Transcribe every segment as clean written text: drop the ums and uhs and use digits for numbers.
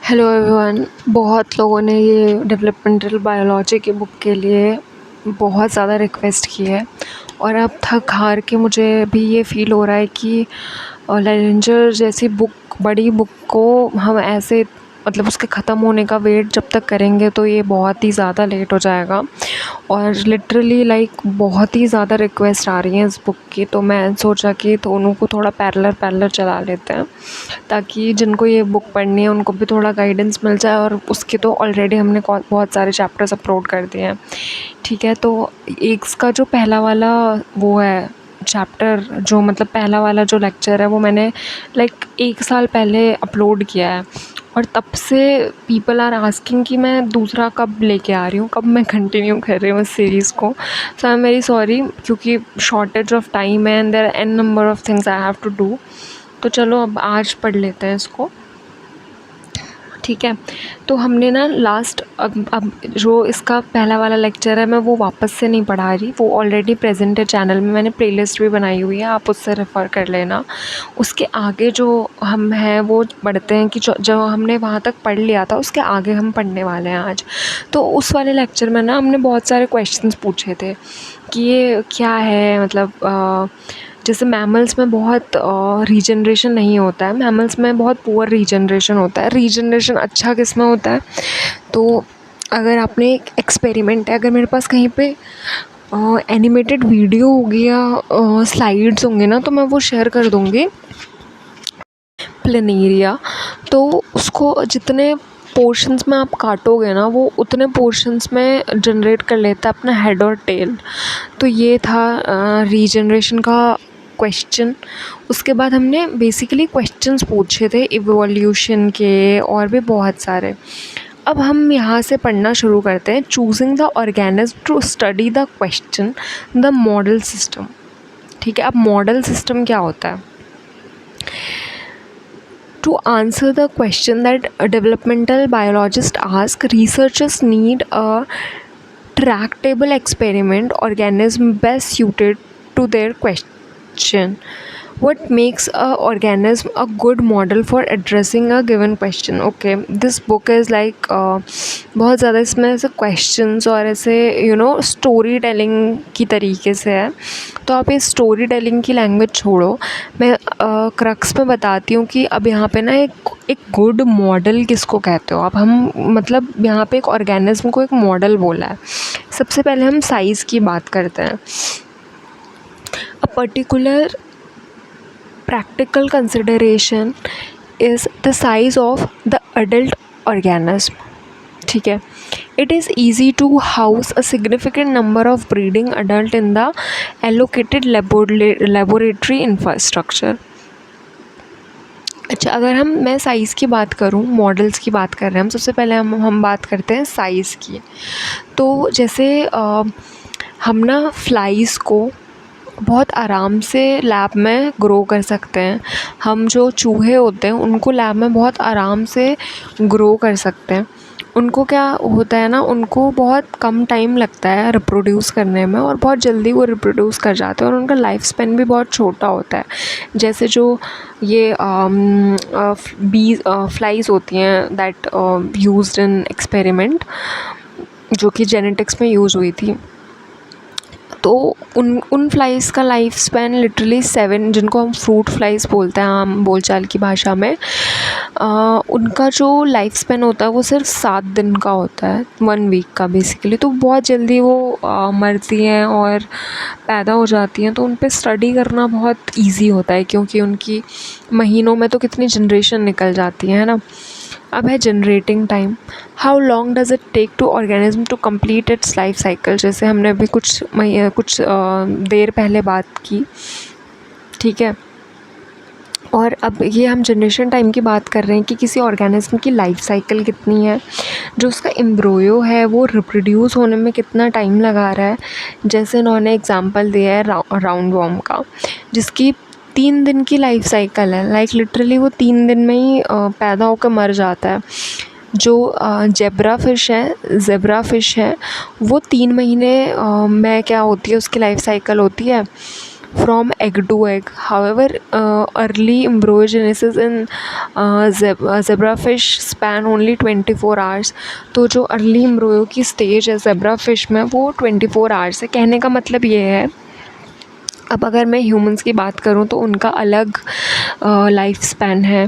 Hello everyone. बहुत लोगों ने ये डेवलपमेंटल बायोलॉजी की बुक के लिए बहुत ज़्यादा रिक्वेस्ट की है और अब थक हार के मुझे भी ये फ़ील हो रहा है कि लेंजर जैसी बड़ी बुक को हम ऐसे उसके ख़त्म होने का वेट जब तक करेंगे तो ये बहुत ही ज़्यादा लेट हो जाएगा। और लिटरली बहुत ही ज़्यादा रिक्वेस्ट आ रही हैं इस बुक की, तो मैं सोचा कि दोनों को थोड़ा पैरेलल चला लेते हैं ताकि जिनको ये बुक पढ़नी है उनको भी थोड़ा गाइडेंस मिल जाए। और उसके तो ऑलरेडी हमने बहुत सारे चैप्टर्स अपलोड कर दिए हैं, ठीक है। तो एक इसका जो पहला वाला वो है चैप्टर, जो पहला वाला जो लेक्चर है वो मैंने 1 साल पहले अपलोड किया है और तब से पीपल आर आस्किंग कि मैं दूसरा कब लेके आ रही हूँ, कब मैं कंटिन्यू कर रही हूँ इस सीरीज़ को। So I am very sorry, क्योंकि शॉर्टेज ऑफ टाइम है and there are n number of things I have to do. तो चलो अब आज पढ़ लेते हैं इसको, ठीक है। तो हमने ना अब जो इसका पहला वाला लेक्चर है मैं वो वापस से नहीं पढ़ा रही, वो ऑलरेडी प्रेजेंट है चैनल में, मैंने प्लेलिस्ट भी बनाई हुई है, आप उससे रेफ़र कर लेना। उसके आगे जो हम हैं वो पढ़ते हैं कि जो हमने वहाँ तक पढ़ लिया था उसके आगे हम पढ़ने वाले हैं आज। तो उस वाले लेक्चर में ना हमने बहुत सारे क्वेश्चंस पूछे थे कि ये क्या है, जैसे मैमल्स में बहुत रीजनरेशन नहीं होता है, मैमल्स में बहुत पुअर रीजनरेशन होता है। रीजनरेशन अच्छा किस में होता है, तो अगर आपने एक एक्सपेरिमेंट है, अगर मेरे पास कहीं पे एनिमेटेड वीडियो होगी या स्लाइड्स होंगे ना तो मैं वो शेयर कर दूँगी प्लेनेरिया। तो उसको जितने पोर्शंस में आप काटोगे ना वो उतने पोर्शंस में जनरेट कर लेता है अपना हेड और टेल। तो ये था रीजनरेशन का क्वेश्चन। उसके बाद हमने बेसिकली क्वेश्चंस पूछे थे इवोल्यूशन के और भी बहुत सारे। अब हम यहाँ से पढ़ना शुरू करते हैं। Choosing the organism to study the question the model system, ठीक है। अब मॉडल सिस्टम क्या होता है? To answer the question that developmental biologists ask, researchers need a tractable experiment organism best suited to their question. What makes a organism a good model for addressing a given question? Okay, this book is बहुत ज़्यादा इसमें ऐसे questions और ऐसे story telling की तरीके से है। तो आप ये स्टोरी टेलिंग की लैंग्वेज छोड़ो, मैं क्रक्स में बताती हूँ कि अब यहाँ पे ना एक गुड मॉडल किसको कहते हो आप। हम यहाँ पे एक ऑर्गेनिज्म को एक मॉडल बोला है। सबसे पहले हम साइज़ की बात करते हैं। A particular practical consideration is the size of the adult organism, ठीक है। It is easy to house a significant number of breeding adult in the allocated laboratory infrastructure। अच्छा, अगर मैं साइज़ की बात करूँ, मॉडल्स की बात कर रहे हैं हम, सबसे पहले हम बात करते हैं साइज़ की। तो जैसे हम ना फ्लाइज़ को बहुत आराम से लैब में ग्रो कर सकते हैं। हम जो चूहे होते हैं उनको लैब में बहुत आराम से ग्रो कर सकते हैं। उनको क्या होता है ना, उनको बहुत कम टाइम लगता है रिप्रोड्यूस करने में और बहुत जल्दी वो रिप्रोड्यूस कर जाते हैं और उनका लाइफ स्पेन भी बहुत छोटा होता है। जैसे जो ये फ्लाइज़ होती हैं दैट यूज्ड इन एक्सपेरिमेंट, जो कि जेनेटिक्स में यूज़ हुई थी, तो उन फ्लाइज़ का लाइफ स्पैन लिटरली 7, जिनको हम फ्रूट फ्लाइज़ बोलते हैं आम बोलचाल की भाषा में, उनका जो लाइफ स्पैन होता है वो सिर्फ 7 दिन का होता है, 1 वीक का बेसिकली। तो बहुत जल्दी वो मरती हैं और पैदा हो जाती हैं। तो उन पे स्टडी करना बहुत इजी होता है क्योंकि उनकी महीनों में तो कितनी जनरेशन निकल जाती है ना। अब है generating time. How long does it take to organism to complete its life cycle, जैसे हमने अभी कुछ देर पहले बात की, ठीक है। और अब ये हम जनरेशन टाइम की बात कर रहे हैं कि किसी ऑर्गेनिज्म की लाइफ साइकिल कितनी है, जो उसका एम्ब्रोयो है वो रिप्रोड्यूस होने में कितना टाइम लगा रहा है। जैसे इन्होंने एग्जांपल दिया है राउंड वॉर्म का, जिसकी 3 दिन की लाइफ साइकिल है। लिटरली वो 3 दिन में ही पैदा होकर मर जाता है। जो जेब्रा फ़िश है वो 3 महीने में क्या होती है, उसकी लाइफ साइकिल होती है from egg to egg. However, early embryogenesis in zebrafish span only 24 hours. तो जो अर्ली एम्ब्रोयो की स्टेज है zebrafish में वो 24 आवर्स है। कहने का मतलब ये है, अब अगर मैं ह्यूमंस की बात करूँ तो उनका अलग लाइफ स्पैन है।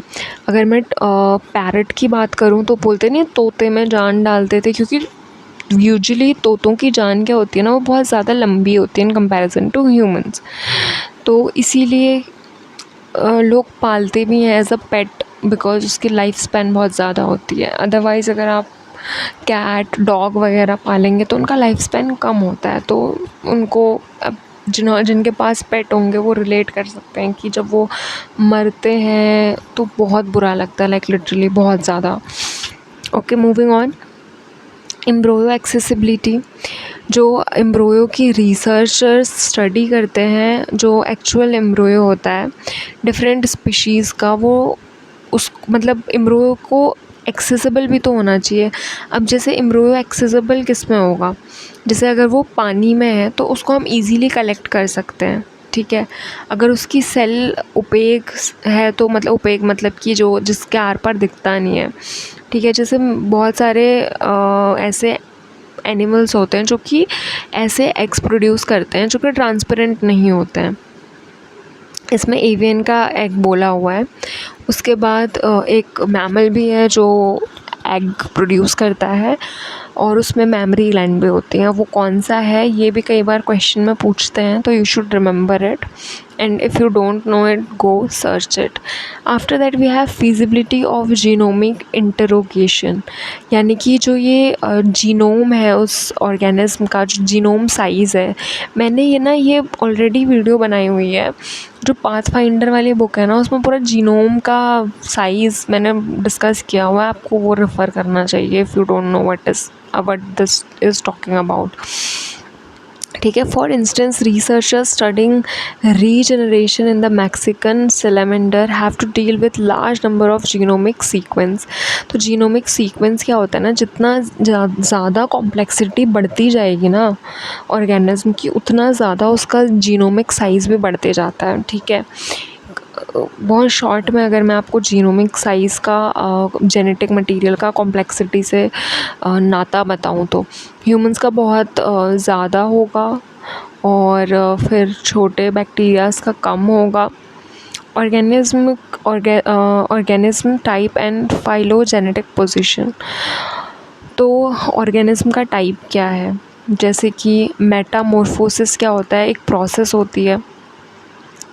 अगर मैं पैरट की बात करूँ तो बोलते नहीं तोते में जान डालते थे, क्योंकि यूजुअली तोतों की जान क्या होती है ना, वो बहुत ज़्यादा लंबी होती है इन कंपैरिजन टू ह्यूमंस। तो इसीलिए लोग पालते भी हैं एज अ पेट, बिकॉज उसकी लाइफ स्पैन बहुत ज़्यादा होती है। अदरवाइज़ अगर आप कैट डॉग वगैरह पालेंगे तो उनका लाइफ स्पैन कम होता है। तो उनको अब जिनके पास पेट होंगे वो रिलेट कर सकते हैं कि जब वो मरते हैं तो बहुत बुरा लगता है, लाइक लिटरली बहुत ज़्यादा। Okay, moving on. Embryo accessibility, जो एम्ब्रोयो की रिसर्चर्स स्टडी करते हैं, जो एक्चुअल एम्ब्रोयो होता है डिफरेंट स्पीशीज़ का, वो उस मतलब एम्ब्रोयो को एक्सेसिबल भी तो होना चाहिए। अब जैसे एम्ब्रोयो एक्सेसिबल किस में होगा, जैसे अगर वो पानी में है तो उसको हम इजीली कलेक्ट कर सकते हैं, ठीक है। अगर उसकी सेल ओपेक है तो मतलब ओपेक मतलब कि जो जिसके आर पार दिखता नहीं है, ठीक है। जैसे बहुत सारे ऐसे एनिमल्स होते हैं जो कि ऐसे एग्स प्रोड्यूस करते हैं जो कि ट्रांसपेरेंट नहीं होते हैं। इसमें एवियन का एग बोला हुआ है। उसके बाद एक मैमल भी है जो एग प्रोड्यूस करता है और उसमें मेमरी ग्लैंड भी होती हैं। वो कौन सा है ये भी कई बार क्वेश्चन में पूछते हैं, तो you should remember it, and if you don't know it go search it. After that we have feasibility of genomic interrogation, यानी कि जो ये जीनोम है उस ऑर्गेनिज्म का, जो जीनोम साइज़ है, मैंने ये ऑलरेडी वीडियो बनाई हुई है। जो पाथफाइंडर वाली बुक है ना, उसमें पूरा जीनोम का साइज़ मैंने डिस्कस किया हुआ है, आपको वो रेफ़र करना चाहिए if you don't know what this is talking about, ठीक है। For instance researchers studying regeneration in the Mexican salamander have to deal with large number of genomic sequence. तो जीनोमिक सीक्वेंस क्या होता है ना, जितना ज़्यादा कॉम्प्लेक्सिटी बढ़ती जाएगी ना ऑर्गेनिज्म की, उतना ज़्यादा उसका जीनोमिक साइज़ भी बढ़ते जाता है, ठीक है। बहुत शॉर्ट में अगर मैं आपको जीनोमिक साइज़ का जेनेटिक मटेरियल का कॉम्प्लेक्सिटी से नाता बताऊं तो ह्यूमंस का बहुत ज़्यादा होगा और फिर छोटे बैक्टीरियाज का कम होगा। Organism type and phylogenetic position. तो ऑर्गेनिज्म का टाइप क्या है, जैसे कि मेटामॉर्फोसिस क्या होता है, एक प्रोसेस होती है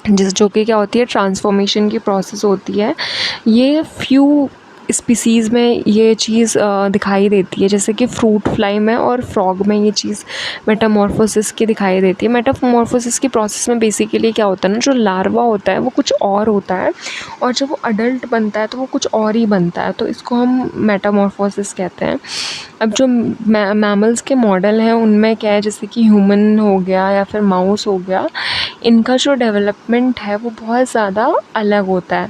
जो कि क्या होती है, ट्रांसफॉर्मेशन की प्रोसेस होती है। ये फ्यू स्पीसीज़ में ये चीज़ दिखाई देती है, जैसे कि फ्रूट फ्लाई में और फ्रॉग में ये चीज़ मेटामॉर्फोसिस की दिखाई देती है। मेटामॉर्फोसिस की प्रोसेस में बेसिकली क्या होता है ना, जो लार्वा होता है वो कुछ और होता है और जब वो अडल्ट बनता है तो वो कुछ और ही बनता है, तो इसको हम मेटामॉर्फोसिस कहते हैं। अब जो मैमल्स के मॉडल हैं उनमें क्या है, जैसे कि ह्यूमन हो गया या फिर माउस हो गया, इनका जो डेवलपमेंट है वो बहुत ज़्यादा अलग होता है।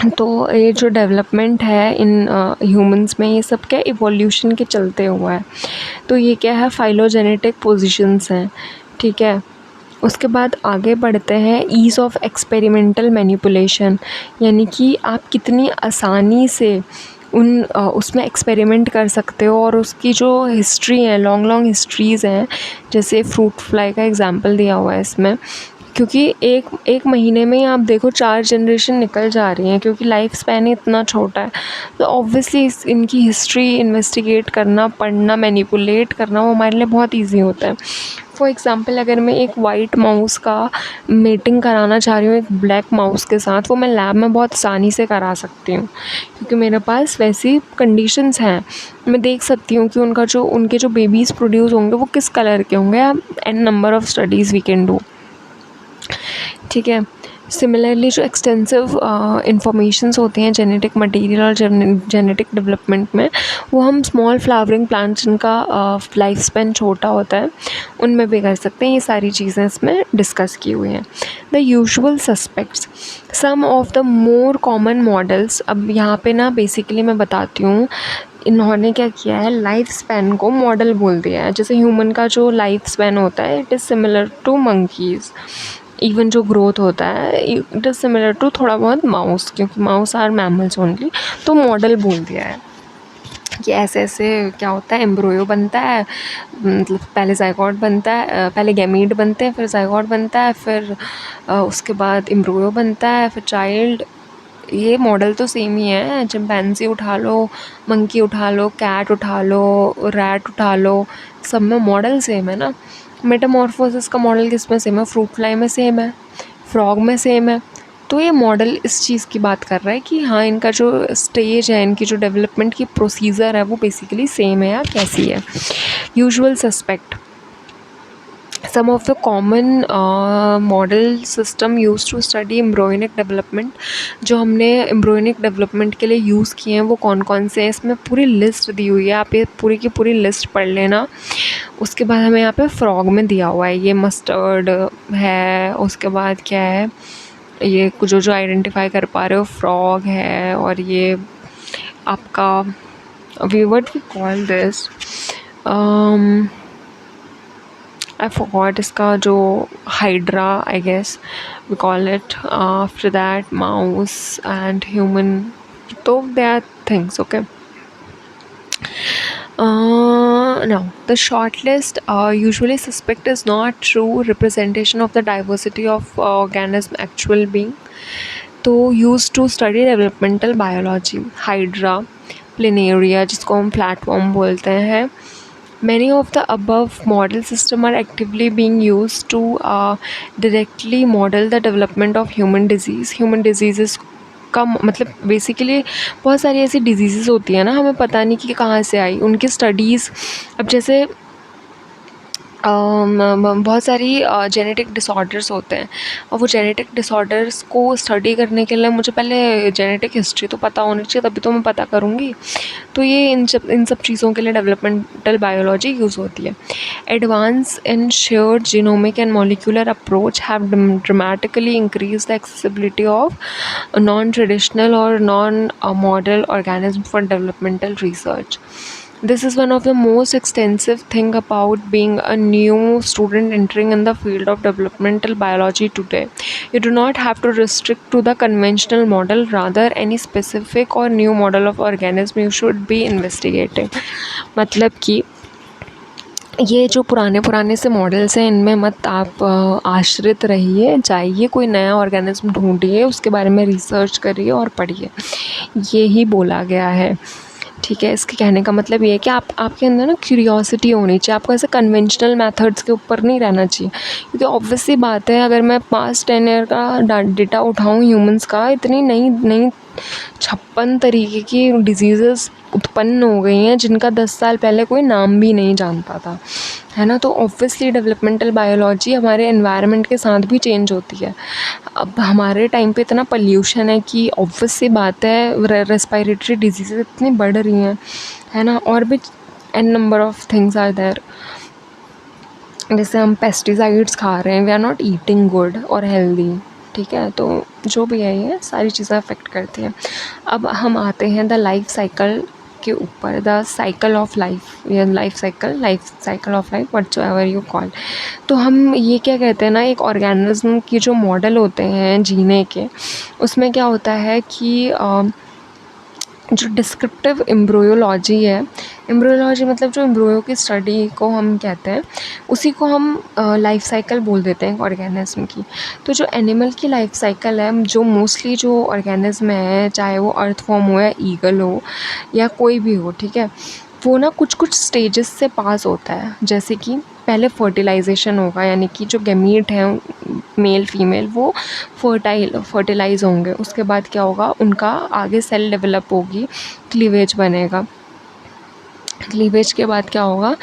तो ये जो डेवलपमेंट है इन ह्यूमंस में, ये सब क्या इवोल्यूशन के चलते हुआ है। तो ये क्या है, फाइलोजेनेटिक पोजीशंस हैं, ठीक है। उसके बाद आगे बढ़ते हैं, ईज़ ऑफ एक्सपेरिमेंटल मैनिपुलेशन, यानी कि आप कितनी आसानी से उसमें एक्सपेरिमेंट कर सकते हो और उसकी जो हिस्ट्री है, लॉन्ग हिस्ट्रीज़ हैं, जैसे फ्रूट फ्लाई का एग्जांपल दिया हुआ है इसमें, क्योंकि एक महीने में ही आप देखो 4 जनरेशन निकल जा रही हैं, क्योंकि लाइफ स्पैन ही इतना छोटा है। तो ऑब्वियसली इनकी हिस्ट्री इन्वेस्टिगेट करना, पढ़ना, मैनिपुलेट करना वो हमारे लिए बहुत ईजी होता है। फॉर एग्ज़ाम्पल, अगर मैं एक वाइट माउस का मेटिंग कराना चाह रही हूँ एक ब्लैक माउस के साथ, वो मैं लैब में बहुत आसानी से करा सकती हूँ, क्योंकि मेरे पास वैसी कंडीशंस हैं। मैं देख सकती हूँ कि उनके जो बेबीज़ प्रोड्यूस होंगे वो किस कलर के होंगे। N number of studies we can do, ठीक है। सिमिलरली जो एक्सटेंसिव इंफॉर्मेशंस होती हैं जेनेटिक मटेरियल और जेनेटिक डेवलपमेंट में, वो हम स्मॉल फ्लावरिंग प्लांट्स जिनका लाइफ स्पेन छोटा होता है उनमें भी कर सकते हैं। ये सारी चीज़ें इसमें डिस्कस की हुई हैं। The usual suspects, some of the more common models. अब यहाँ पे ना बेसिकली मैं बताती हूँ इन्होंने क्या किया है, लाइफ स्पैन को मॉडल बोल दिया है। जैसे ह्यूमन का जो लाइफ स्पैन होता है it is similar to monkeys, even जो ग्रोथ होता है इट इज़ सिमिलर टू थोड़ा बहुत माउस, क्योंकि माउस आर मैमल्स ओनली। तो मॉडल बोल दिया है कि ऐसे ऐसे क्या होता है, एम्ब्रोयो बनता है, मतलब पहले ज़ाइगोट बनता है, पहले गैमीट बनते हैं, फिर ज़ाइगोट बनता है, फिर उसके बाद एम्ब्रोयो बनता है, फिर चाइल्ड। ये मॉडल तो सेम ही है। चिंपैंजी उठा लो, मंकी उठा लो, कैट उठा लो, रैट उठा लो, सब में मॉडल सेम है ना। मेटामॉर्फोसिस का मॉडल किस में सेम है, फ्रूट फ्लाई में सेम है, फ्रॉग में सेम है। तो ये मॉडल इस चीज़ की बात कर रहा है कि हाँ, इनका जो स्टेज है, इनकी जो डेवलपमेंट की प्रोसीजर है वो बेसिकली सेम है या कैसी है। Usual suspect, some of the common model system used to study embryonic development। जो हमने एम्ब्रोनिक डेवलपमेंट के लिए यूज़ किए हैं वो कौन कौन से हैं, इसमें पूरी लिस्ट दी हुई है, आप ये पूरी की पूरी लिस्ट पढ़ लेना। उसके बाद हमें यहाँ पे फ्रॉग में दिया हुआ है, ये मस्टर्ड है, उसके बाद क्या है, ये जो जो आइडेंटिफाई कर पा रहे हो फ्रॉग है, और ये आपका we what we call this, I forgot इसका जो hydra, I guess we call it. After that mouse and human, तो they are things okay. Now the shortlist usually suspect is not true representation of the diversity of organism actual being, तो used to study developmental biology, hydra, planaria जिसको हम platform बोलते हैं। Many of the above model system are actively being used to directly model the development of human disease। Human diseases का मतलब basically बहुत सारी ऐसी डिजीज़ होती है ना, हमें पता नहीं कि कहाँ से आई, उनकी स्टडीज़। अब जैसे बहुत सारी जेनेटिक डिसऑर्डर्स होते हैं, और वो जेनेटिक डिसऑर्डर्स को स्टडी करने के लिए मुझे पहले जेनेटिक हिस्ट्री तो पता होनी चाहिए, तभी तो मैं पता करूँगी। तो ये इन सब चीज़ों के लिए डेवलपमेंटल बायोलॉजी यूज़ होती है। Advance in shared genomic and molecular approach have dramatically increase the accessibility of non traditional or non model organism for developmental research. This is one of the most extensive thing about being a new student entering in the field of developmental biology today. You do not have to restrict to the conventional model, rather any specific or new model of organism you should be investigating। मतलब कि ये जो पुराने से models हैं इनमें मत आप आश्रित रहिए, जाइए कोई नया ऑर्गेनिज्म ढूंढिए, उसके बारे में रिसर्च करिए और पढ़िए, ये ही बोला गया है। ठीक है, इसके कहने का मतलब ये है कि आपके अंदर ना क्यूरियोसिटी होनी चाहिए, आपको ऐसे कन्वेंशनल मेथड्स के ऊपर नहीं रहना चाहिए। क्योंकि ऑब्वियस सी बात है, अगर मैं पास्ट 10 ईयर का डेटा उठाऊँ ह्यूमंस का, इतनी नई नई 56 तरीके की डिजीज़ेस उत्पन्न हो गई हैं जिनका 10 साल पहले कोई नाम भी नहीं जानता था, है ना। तो ऑब्वियसली डेवलपमेंटल बायोलॉजी हमारे एनवायरनमेंट के साथ भी चेंज होती है। अब हमारे टाइम पे इतना पॉल्यूशन है कि ऑब्वियस सी बात है रेस्पिरेटरी डिजीज़ इतनी बढ़ रही हैं, है ना। और भी n number of things are there, जैसे हम पेस्टिसाइड्स खा रहे हैं, we are not eating good और हेल्दी। ठीक है, तो जो भी है ये सारी चीज़ें अफेक्ट करती हैं। अब हम आते हैं द लाइफ साइकिल के ऊपर, द साइकिल ऑफ लाइफ या life cycle of life whatsoever you call. तो हम ये क्या कहते हैं ना, एक ऑर्गेनिज्म की जो मॉडल होते हैं जीने के, उसमें क्या होता है कि जो डिस्क्रिप्टिव एम्ब्रियोलॉजी है, एम्ब्रियोलॉजी मतलब जो एम्ब्रियो की स्टडी को हम कहते हैं, उसी को हम लाइफ साइकिल बोल देते हैं ऑर्गेनिज्म की। तो जो एनिमल की लाइफ साइकिल है, जो मोस्टली जो ऑर्गेनिज्म है, चाहे वो अर्थ फॉर्म हो या ईगल हो या कोई भी हो, ठीक है, वो ना कुछ कुछ स्टेजेस से पास होता है। जैसे कि पहले फर्टिलाइजेशन होगा, यानी कि जो गैमीट हैं मेल फीमेल वो फर्टिलाइज़ होंगे। उसके बाद क्या होगा, उनका आगे सेल डेवलप होगी, क्लीवेज बनेगा। क्लीवेज के बाद क्या होगा,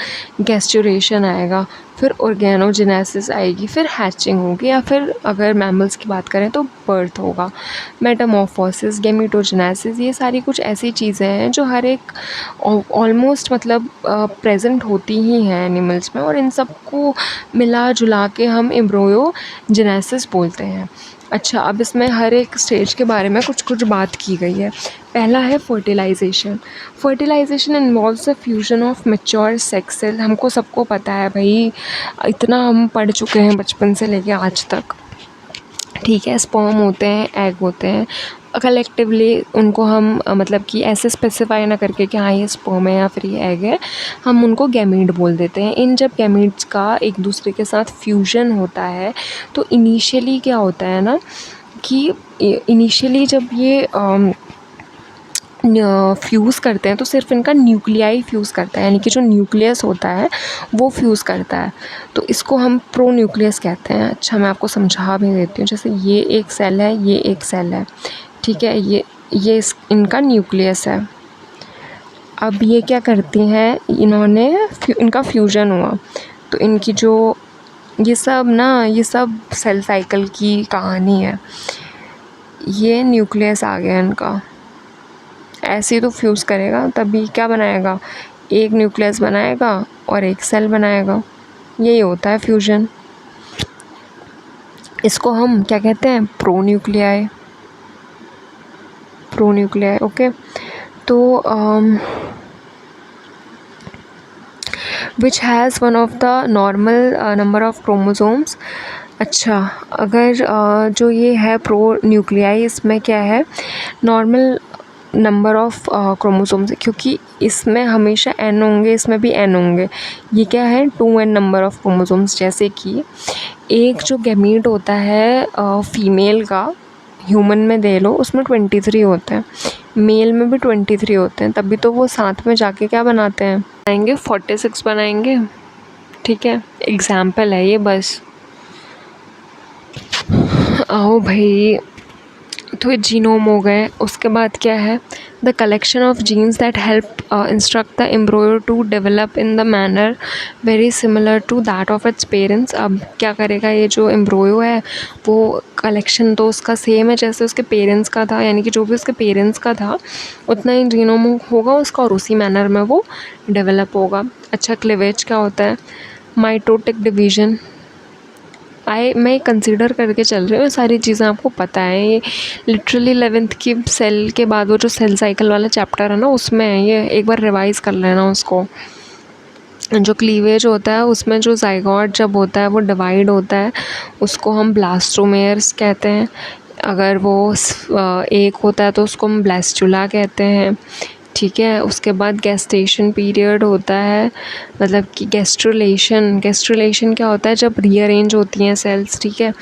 गैस्चुरेशन आएगा, फिर ऑर्गेनोजेनेसिस आएगी, फिर हैचिंग होगी, या फिर अगर मैमल्स की बात करें तो बर्थ होगा। मेटामॉर्फोसिस, गेमीटोजेनेसिस, ये सारी कुछ ऐसी चीज़ें हैं जो हर एक ऑलमोस्ट मतलब प्रेजेंट होती ही हैं एनिमल्स में, और इन सबको मिला जुला के हम एम्ब्रियोजेनेसिस बोलते हैं। अच्छा, अब इसमें हर एक स्टेज के बारे में कुछ कुछ बात की गई है। पहला है fertilization. Fertilization involves the fusion of mature sex cell. हमको सबको पता है भाई, इतना हम पढ़ चुके हैं बचपन से लेके आज तक, ठीक है। स्पर्म होते हैं, एग होते हैं, कलेक्टिवली उनको हम मतलब कि ऐसे स्पेसिफाई ना करके कि हाँ ये स्पर्म है या फिर ये एग है, हम उनको गैमीट बोल देते हैं। इन जब गैमीट्स का एक दूसरे के साथ फ्यूजन होता है तो इनिशियली क्या होता है ना कि इनिशियली जब ये फ्यूज़ करते हैं तो सिर्फ इनका न्यूक्लियाई फ्यूज़ करता है, यानी कि जो न्यूक्लियस होता है वो फ्यूज़ करता है, तो इसको हम प्रो न्यूक्लियस कहते हैं। अच्छा, मैं आपको समझा भी देती हूँ। जैसे ये एक सेल है, ये एक सेल है, ठीक है, ये इनका न्यूक्लियस है। अब ये क्या करती हैं, इनका फ्यूजन हुआ तो इनकी जो ये सब सेल साइकिल की कहानी है। ये न्यूक्लियस आ गया इनका, ऐसे ही तो फ्यूज़ करेगा, तभी क्या बनाएगा, एक न्यूक्लियस बनाएगा और एक सेल बनाएगा। यही होता है फ्यूजन। इसको हम क्या कहते हैं, प्रो न्यूक्लियाई। ओके, तो which has one of the normal number of chromosomes. अच्छा, अगर जो ये है प्रो न्यूक्लियाई, इसमें क्या है, नॉर्मल नंबर ऑफ़ क्रोमोसोम्स, क्योंकि इसमें हमेशा एन होंगे, इसमें भी एन होंगे। ये क्या है, 2n नंबर ऑफ़ क्रोमोसोम्स। जैसे कि एक जो गैमीट होता है फीमेल का, ह्यूमन में दे लो, उसमें 23 होते हैं, मेल में भी 23 होते हैं, तभी तो वो साथ में जाके क्या बनाते हैं, बनाएंगे 46 बनाएंगे, ठीक है। एग्ज़ाम्पल है ये बस। आओ भाई, तो ये जीनोम हो गए। उसके बाद क्या है, the collection of genes that help instruct the embryo to develop in the manner very similar to that of its parents. अब क्या करेगा, ये जो एम्ब्रियो है वो कलेक्शन तो उसका सेम है जैसे उसके पेरेंट्स का था, यानी कि जो भी उसके पेरेंट्स का था उतना ही जीनोम होगा उसका, और उसी मैनर में वो डेवलप होगा। अच्छा, क्लीवेज क्या होता है, माइटोटिक डिवीज़न। मैं कंसिडर करके चल रही हूँ, सारी चीज़ें आपको पता है, ये लिटरली 11th की सेल के बाद वो जो सेल साइकिल वाला चैप्टर है ना, उसमें है ये, एक बार रिवाइज़ कर लेना उसको। जो क्लीवेज होता है उसमें जो ज़ाइगोट जब होता है वो डिवाइड होता है, उसको हम ब्लास्टोमेयर्स कहते हैं। अगर वो एक होता है तो उसको हम ब्लास्टुला कहते हैं, ठीक है। उसके बाद गेस्टेशन पीरियड होता है, मतलब कि गेस्ट्रुलेशन क्या होता है, जब रीअरेंज होती हैं सेल्स, ठीक है।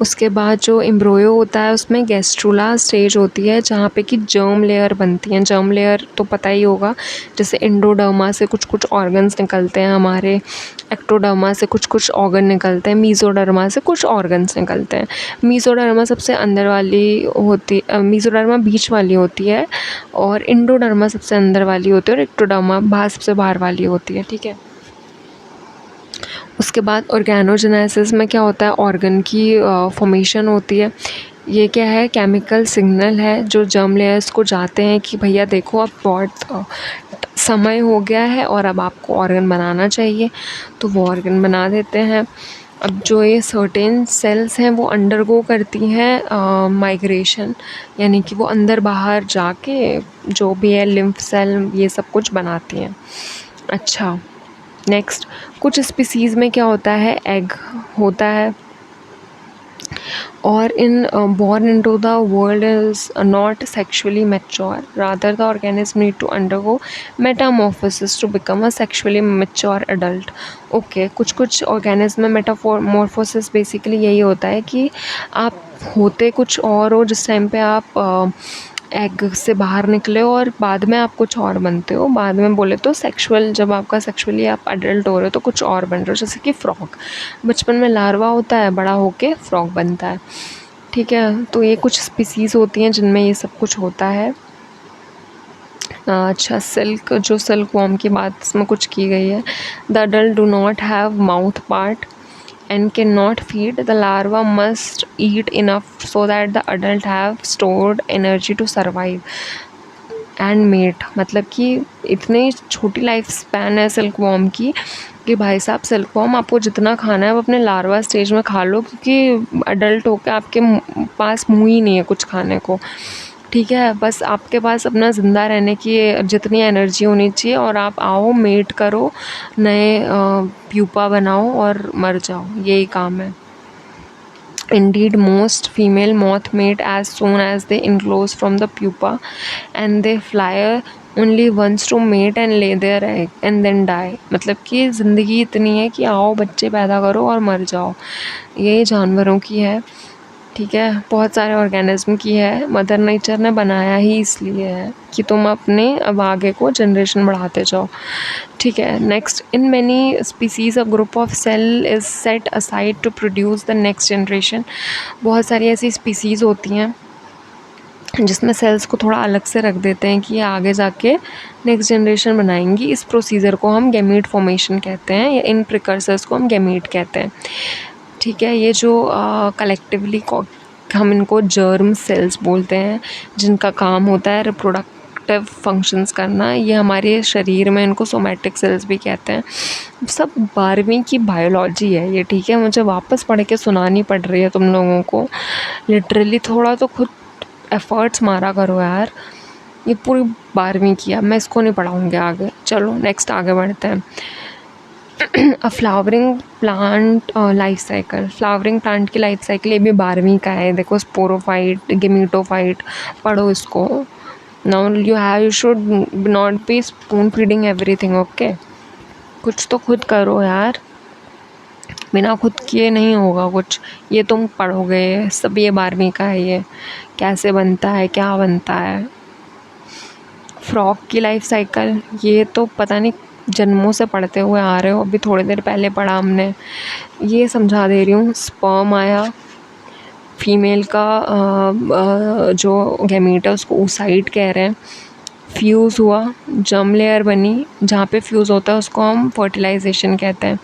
उसके बाद जो एम्ब्रियो होता है उसमें गेस्ट्रुला स्टेज होती है, जहाँ पे कि जर्म लेयर बनती हैं। जर्म लेयर तो पता ही होगा, जैसे एंडोडर्मा से कुछ कुछ ऑर्गन्स निकलते हैं हमारे, एक्टोडर्मा से कुछ कुछ ऑर्गन निकलते हैं, मीज़ोडर्मा से कुछ ऑर्गन्स निकलते हैं। मीज़ोडर्मा सबसे अंदर वाली होती, मीज़ोडर्मा बीच वाली होती है, और एंडोडर्मा सबसे अंदर वाली होती है, और एक्टोडर्मा बाहर सबसे बाहर वाली होती है, ठीक है। उसके बाद ऑर्गेनोजेनेसिस में क्या होता है, ऑर्गन की फॉर्मेशन होती है। ये क्या है, केमिकल सिग्नल है जो जर्म लेयर्स को जाते हैं कि भैया देखो अब बहुत समय हो गया है और अब आपको ऑर्गन बनाना चाहिए, तो वो ऑर्गन बना देते हैं। अब जो ये सर्टेन सेल्स हैं वो अंडरगो करती हैं माइग्रेशन, यानी कि वो अंदर बाहर जाके जो भी है लिम्फ सेल ये सब कुछ बनाती हैं। अच्छा, नेक्स्ट, कुछ स्पीसीज़ में क्या होता है, एग होता है, और in born into the world is not sexually mature, rather the organism need to undergo metamorphosis to become a sexually mature adult. Okay, कुछ organism में metamorphosis basically यही होता है कि आप होते कुछ और हो जिस टाइम पे आप एग से बाहर निकले हो, और बाद में आप कुछ और बनते हो। बाद में बोले तो सेक्सुअल, जब आपका सेक्सुअली आप अडल्ट हो रहे हो तो कुछ और बन रहे हो, जैसे कि फ्रॉग, बचपन में लार्वा होता है, बड़ा होके फ्रॉग बनता है, ठीक है। तो ये कुछ स्पीसीज़ होती हैं जिनमें ये सब कुछ होता है। अच्छा, जो सिल्क वॉर्म की बात इसमें कुछ की गई है। The adult do not have mouth part and cannot feed, the larva must eat enough so that the adult have stored energy to survive and mate। मतलब कि इतनी छोटी लाइफ स्पैन है सिल्क वॉर्म की कि भाई साहब सिल्क वॉर्म आपको जितना खाना है वो अपने लार्वा स्टेज में खा लो, क्योंकि अडल्ट होकर आपके पास मुँह ही नहीं है कुछ खाने को। ठीक है, बस आपके पास अपना ज़िंदा रहने की जितनी एनर्जी होनी चाहिए, और आप आओ, मेट करो, नए प्यूपा बनाओ और मर जाओ, यही काम है। Indeed, most female moth mate as soon as they enclose from the pupa, and they fly only once to mate and lay their egg and then die। मतलब कि ज़िंदगी इतनी है कि आओ, बच्चे पैदा करो और मर जाओ। ये जानवरों की है, ठीक है, बहुत सारे ऑर्गेनिज्म की है, मदर नेचर ने बनाया ही इसलिए है कि तुम अपने अब आगे को जनरेशन बढ़ाते जाओ। ठीक है, next, in many species a group of cell is set aside to produce the next generation. बहुत सारी ऐसी स्पीसीज़ होती हैं जिसमें सेल्स को थोड़ा अलग से रख देते हैं कि आगे जाके नेक्स्ट जनरेशन बनाएंगी। इस प्रोसीजर को हम गैमीट फॉर्मेशन कहते हैं, या इन प्रिकर्सर्स को हम गैमीट कहते हैं। ठीक है, ये जो कलेक्टिवली हम इनको जर्म सेल्स बोलते हैं, जिनका काम होता है रिप्रोडक्टिव फंक्शंस करना, ये हमारे शरीर में इनको सोमैटिक सेल्स भी कहते हैं। सब 12वीं की बायोलॉजी है ये, ठीक है, मुझे वापस पढ़ के सुनानी पड़ रही है तुम लोगों को, लिटरली थोड़ा तो खुद एफ़र्ट्स मारा करो यार। ये पूरी 12वीं की है, मैं इसको नहीं पढ़ाऊँगी आगे। चलो नेक्स्ट आगे बढ़ते हैं। A flowering plant life cycle. Flowering plant की लाइफ साइकिल ये भी 12वीं का है। देखो, स्पोरोफाइट, गेमीटोफाइट, पढ़ो इसको। Now you should not be spoon feeding everything, okay. कुछ तो खुद करो यार, बिना खुद किए नहीं होगा कुछ। ये तुम पढ़ोगे सब, ये 12वीं का है, ये कैसे बनता है, क्या बनता है। फ्रॉग की लाइफ साइकिल, ये तो पता नहीं जन्मों से पढ़ते हुए आ रहे हो, अभी थोड़ी देर पहले पढ़ा हमने, ये समझा दे रही हूँ। स्पर्म आया, फीमेल का जो गैमीट है उसको oocyte कह रहे हैं। फ्यूज़ हुआ, जर्म लेयर बनी, जहाँ पे फ्यूज़ होता है उसको हम फर्टिलाइजेशन कहते हैं।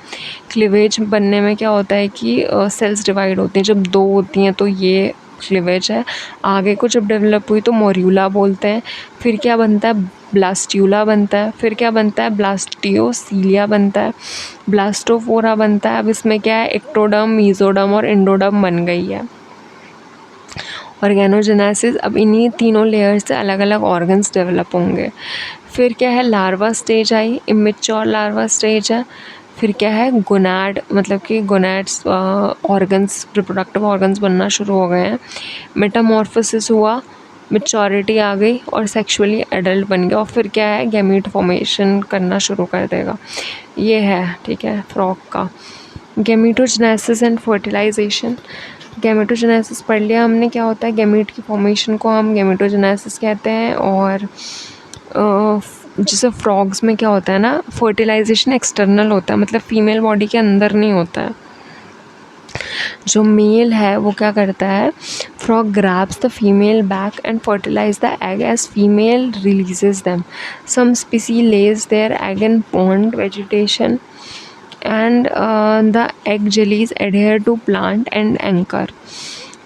क्लीवेज बनने में क्या होता है कि सेल्स डिवाइड होती हैं, जब 2 होती हैं तो ये क्लीवेज है। आगे को जब डेवलप हुई तो मोर्यूला बोलते हैं। फिर क्या बनता है, ब्लास्ट्यूला बनता है। फिर क्या बनता है, ब्लास्टियोसीलिया बनता है, ब्लास्टोफोरा बनता है। अब इसमें क्या है, एक्टोडर्म, मीजोडर्म और एंडोडर्म बन गई है। ऑर्गेनोजेनेसिस, अब इन्हीं तीनों लेयर्स से अलग अलग ऑर्गन्स डेवलप होंगे। फिर क्या है, larva stage I, immature larva stage है। फिर क्या है, गोनाड, मतलब कि गोनाड्स ऑर्गन्स, रिप्रोडक्टिव ऑर्गन्स बनना शुरू हो गए हैं। मेटामॉर्फोसिस हुआ, मैच्योरिटी आ गई और सेक्सुअली एडल्ट बन गया। और फिर क्या है, गैमीट फॉर्मेशन करना शुरू कर देगा। ये है, ठीक है, फ्रॉग का। गैमीटोजेनेसिस एंड फर्टिलाइजेशन। गैमेटोजेनेसिस पढ़ लिया हमने, क्या होता है, गैमीट की फॉर्मेशन को हम गैमेटोजेनेसिस कहते हैं। और जैसे फ्रॉग्स में क्या होता है ना, फर्टिलाइजेशन एक्सटर्नल होता है, मतलब फीमेल बॉडी के अंदर नहीं होता है। जो मेल है वो क्या करता है, frog grabs the female back and fertilize the egg as female releases them. Some species lays their egg in pond vegetation and the egg jellies adhere to plant and anchor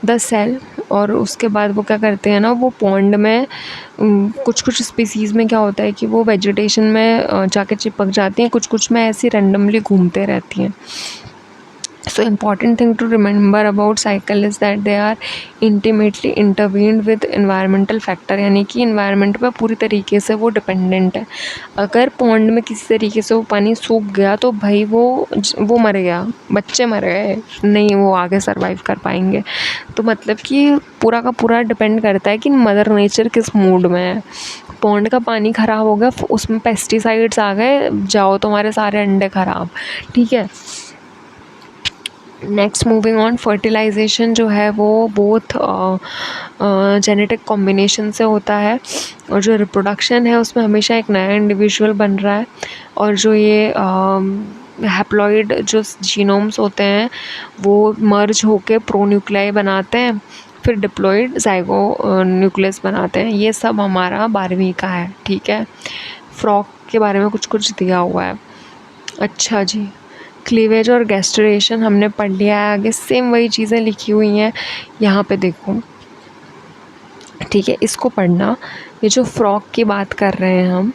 the cell। और उसके बाद वो क्या करते हैं ना, वो pond में कुछ स्पीसीज़ में क्या होता है कि वो वेजिटेशन में जाके चिपक जाती हैं, कुछ में ऐसी रैंडमली घूमते रहती हैं। So important thing to remember about cycle is that they are intimately intertwined with environmental factor, यानी कि environment पे पूरी तरीके से वो dependent है। अगर पॉन्ड में किसी तरीके से वो पानी सूख गया तो भाई वो मर गया, बच्चे मर गए, नहीं वो आगे सर्वाइव कर पाएंगे। तो मतलब कि पूरा का पूरा डिपेंड करता है कि मदर नेचर किस मूड में है। पॉन्ड का पानी ख़राब हो गया, उसमें पेस्टिसाइड्स आ गए, जाओ तुम्हारे सारे अंडे ख़राब, ठीक है। नेक्स्ट मूविंग ऑन, फर्टिलाइजेशन जो है वो बोथ जेनेटिक कॉम्बिनेशन से होता है, और जो रिप्रोडक्शन है उसमें हमेशा एक नया इंडिविजुअल बन रहा है। और जो ये हैप्लॉइड जो जीनोम्स होते हैं वो मर्ज होके प्रोन्यूक्लियाई बनाते हैं, फिर डिप्लॉइड ज़ाइगो न्यूक्लियस बनाते हैं। ये सब हमारा 12वीं का है, ठीक है। फ्रॉक के बारे में कुछ कुछ दिया हुआ है। अच्छा जी, क्लीवेज और गैस्ट्रेशन हमने पढ़ लिया है। आगे सेम वही चीज़ें लिखी हुई हैं यहाँ पे देखो, ठीक है, इसको पढ़ना। ये जो फ्रॉक की बात कर रहे हैं हम,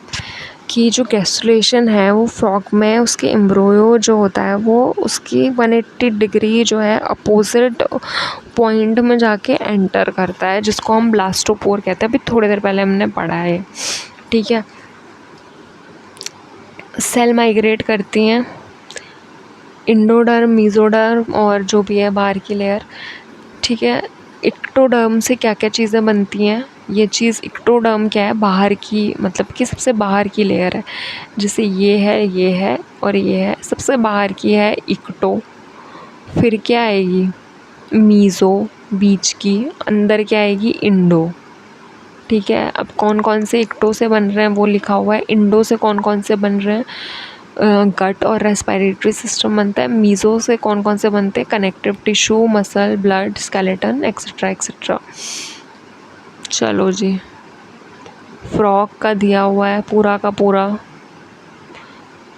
कि जो गैस्ट्रेशन है वो फ्रॉक में उसके एम्ब्रियो जो होता है वो उसकी 180 डिग्री जो है अपोजिट पॉइंट में जाके एंटर करता है, जिसको हम ब्लास्टोपोर कहते हैं। अभी थोड़ी देर पहले हमने पढ़ा है, ठीक है। सेल माइग्रेट करती हैं, इंडोडर्म, मीज़ोडर्म और जो भी है बाहर की लेयर, ठीक है। इक्टोडर्म से क्या क्या चीज़ें बनती हैं, ये चीज़ इक्टोडर्म क्या है, बाहर की, मतलब कि सबसे बाहर की लेयर है। जैसे ये है और ये है, सबसे बाहर की है इक्टो। फिर क्या आएगी, मीज़ो, बीच की। अंदर क्या आएगी, इंडो, ठीक है। अब कौन कौन से इक्टो से बन रहे हैं वो लिखा हुआ है। इंडो से कौन कौन से बन रहे हैं, गट और रेस्पिरेटरी सिस्टम बनता है। मीज़ो से कौन कौन से बनते हैं, connective tissue, muscle, blood, skeleton, etcetera etcetera. चलो जी, फ्रॉक का दिया हुआ है पूरा का पूरा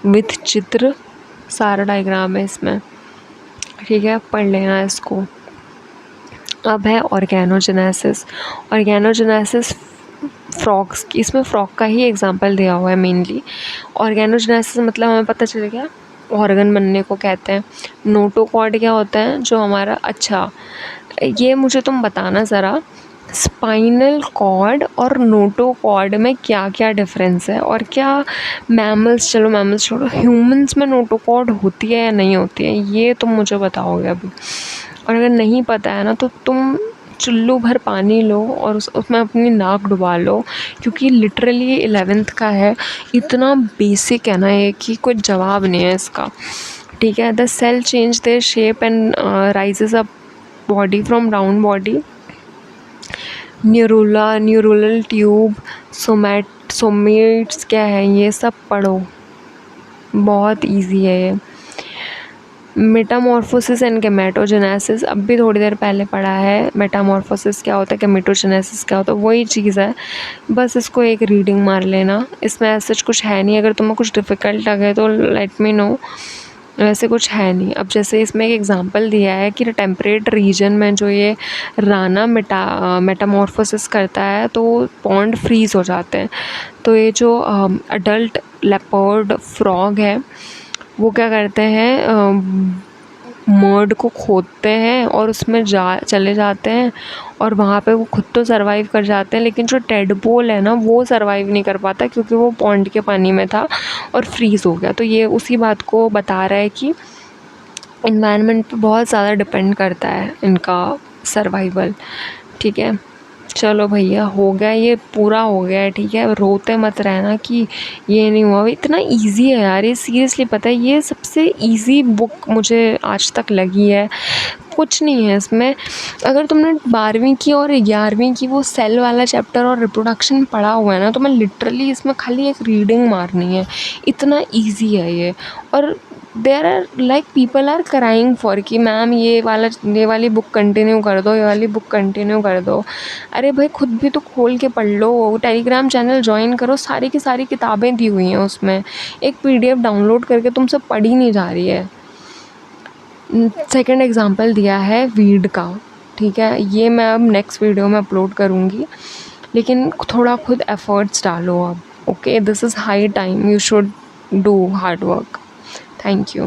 विथ चित्र, सारा डायग्राम है इसमें, ठीक है, पढ़ लेना इसको। अब है ऑर्गेनोजेनेसिस। ऑर्गेनोजेनेसिस फ्रॉक्स की, इसमें फ्रॉक का ही एग्जांपल दिया हुआ है मेनली। ऑर्गेनोजेनेसिस मतलब हमें पता चल गया ऑर्गन बनने को कहते हैं। नोटोकॉर्ड क्या होता है, जो हमारा, अच्छा ये मुझे तुम बताना ज़रा, स्पाइनल कॉर्ड और नोटोकॉर्ड में क्या क्या डिफरेंस है, और क्या मैमल्स, चलो मैमल्स छोड़ो, ह्यूमंस में नोटोकॉर्ड होती है या नहीं होती है, ये तुम मुझे बताओगे अभी। और अगर नहीं पता है ना तो तुम चुल्लू भर पानी लो और उसमें अपनी नाक डुबा लो, क्योंकि लिटरली 11th का है, इतना बेसिक है ना ये कि कोई जवाब नहीं है इसका, ठीक है। The cell change their shape and raises up body from round body, neuronal tube, somites क्या है, ये सब पढ़ो, बहुत इजी है ये। मेटामॉर्फोसिस एंड गेमेटोजेनेसिस, अब भी थोड़ी देर पहले पढ़ा है। मेटामॉर्फोसिस क्या होता है, गेमेटोजेनेसिस क्या होता है, वही चीज़ है, बस इसको एक रीडिंग मार लेना। इसमें ऐसा कुछ है नहीं, अगर तुम्हें कुछ डिफ़िकल्ट लगे तो लेट मी नो, वैसे कुछ है नहीं। अब जैसे इसमें एक एग्जांपल दिया है कि टेम्परेट रीजन में जो ये राना मेटामॉर्फोसिस करता है तो पॉन्ड फ्रीज़ हो जाते हैं। तो ये जो अडल्ट लेपर्ड फ्रॉग है वो क्या करते हैं, मर्ड को खोदते हैं और उसमें चले जाते हैं, और वहाँ पे वो खुद तो सर्वाइव कर जाते हैं, लेकिन जो टेडपोल है ना वो सर्वाइव नहीं कर पाता, क्योंकि वो पॉन्ड के पानी में था और फ्रीज़ हो गया। तो ये उसी बात को बता रहा है कि इन्वायरमेंट पे बहुत ज़्यादा डिपेंड करता है इनका सर्वाइवल, ठीक है। चलो भैया, हो गया, ये पूरा हो गया है, ठीक है। रोते मत रहना कि ये नहीं हुआ, इतना इजी है यार ये, सीरियसली पता है, ये सबसे इजी बुक मुझे आज तक लगी है। कुछ नहीं है इसमें, अगर तुमने 12वीं की और 11वीं की वो सेल वाला चैप्टर और रिप्रोडक्शन पढ़ा हुआ है ना, तो मैं लिटरली इसमें खाली एक रीडिंग मारनी है, इतना ईजी है ये। और there are like people are crying for कि मैम ये वाली बुक कंटिन्यू कर दो, ये वाली बुक कंटिन्यू कर दो। अरे भाई, खुद भी तो खोल के पढ़ लो, टेलीग्राम चैनल ज्वाइन करो, सारी की सारी किताबें दी हुई हैं उसमें, एक PDF डाउनलोड करके तुमसे पढ़ी नहीं जा रही है। सेकंड एग्जांपल दिया है वीड का, ठीक है, ये मैं अब नेक्स्ट वीडियो में अपलोड करूँगी, लेकिन थोड़ा खुद एफर्ट्स डालो अब, okay. This is high time, you should do hard work. Thank you.